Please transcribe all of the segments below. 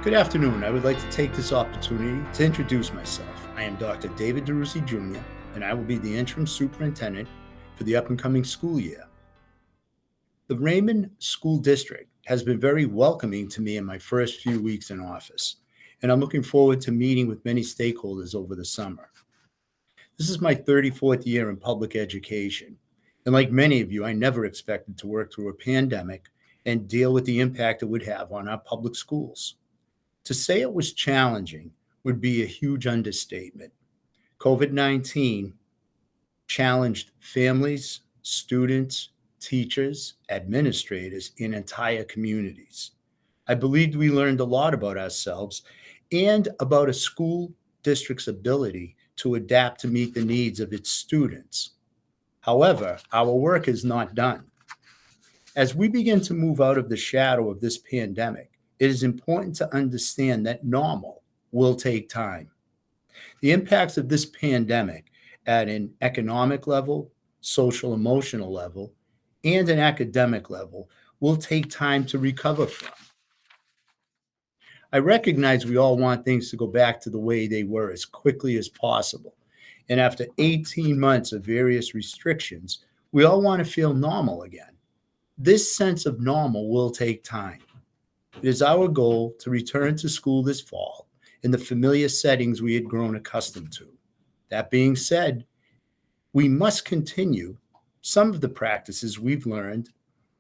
Good afternoon. I would like to take this opportunity to introduce myself. I am Dr. David DeRusi Jr., and I will be the interim superintendent for the up-and-coming school year. The Raymond School District has been very welcoming to me in my first few weeks in office, and I'm looking forward to meeting with many stakeholders over the summer. This is my 34th year in public education, and like many of you, I never expected to work through a pandemic and deal with the impact it would have on our public schools. To say it was challenging would be a huge understatement. COVID-19 challenged families, students, teachers, administrators, and entire communities. I believed we learned a lot about ourselves and about a school district's ability to adapt to meet the needs of its students. However, our work is not done. As we begin to move out of the shadow of this pandemic, it is important to understand that normal will take time. The impacts of this pandemic at an economic level, social emotional level, and an academic level will take time to recover from. I recognize we all want things to go back to the way they were as quickly as possible. And after 18 months of various restrictions, we all want to feel normal again. This sense of normal will take time. It is our goal to return to school this fall in the familiar settings we had grown accustomed to. That being said, we must continue some of the practices we've learned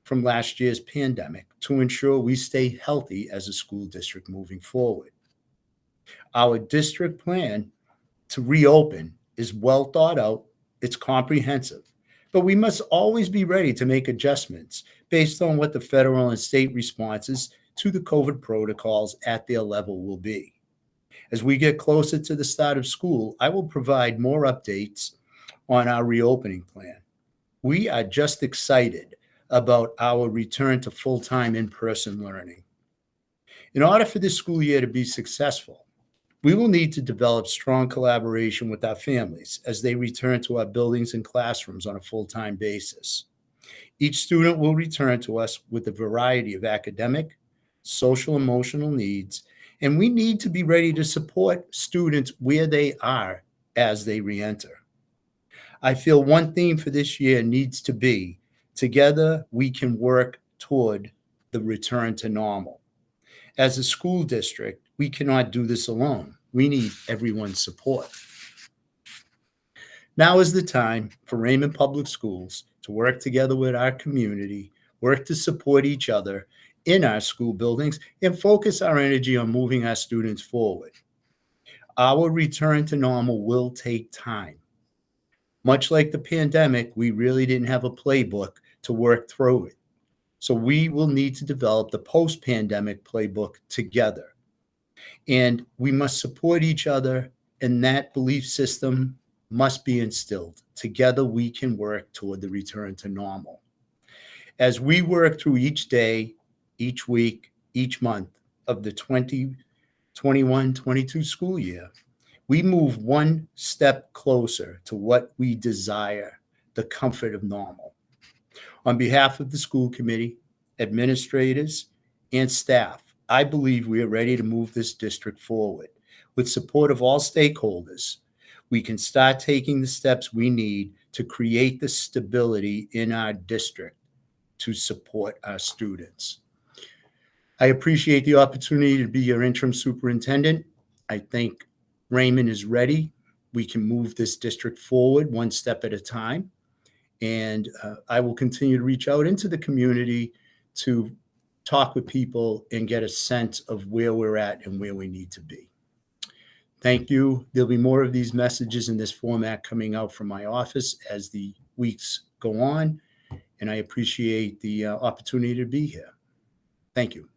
from last year's pandemic to ensure we stay healthy as a school district moving forward. Our district plan to reopen is well thought out, it's comprehensive, but we must always be ready to make adjustments based on what the federal and state responses to the COVID protocols at their level will be. As we get closer to the start of school, I will provide more updates on our reopening plan. We are just excited about our return to full-time in-person learning. In order for this school year to be successful, we will need to develop strong collaboration with our families as they return to our buildings and classrooms on a full-time basis. Each student will return to us with a variety of academic, social, emotional needs, and we need to be ready to support students where they are as they reenter. I feel one theme for this year needs to be, together we can work toward the return to normal. As a school district, we cannot do this alone. We need everyone's support. Now is the time for Raymond Public Schools to work together with our community, work to support each other in our school buildings, and focus our energy on moving our students forward. Our return to normal will take time. Much like the pandemic, we really didn't have a playbook to work through it. So we will need to develop the post-pandemic playbook together. And we must support each other, and that belief system must be instilled. Together, we can work toward the return to normal. As we work through each day, each week, each month of the 2021-22 school year, we move one step closer to what we desire, the comfort of normal. On behalf of the school committee, administrators, and staff, I believe we are ready to move this district forward. With support of all stakeholders, we can start taking the steps we need to create the stability in our district to support our students. I appreciate the opportunity to be your interim superintendent. I think Raymond is ready. We can move this district forward one step at a time. And I will continue to reach out into the community to talk with people and get a sense of where we're at and where we need to be. Thank you. There'll be more of these messages in this format coming out from my office as the weeks go on. And I appreciate the opportunity to be here. Thank you.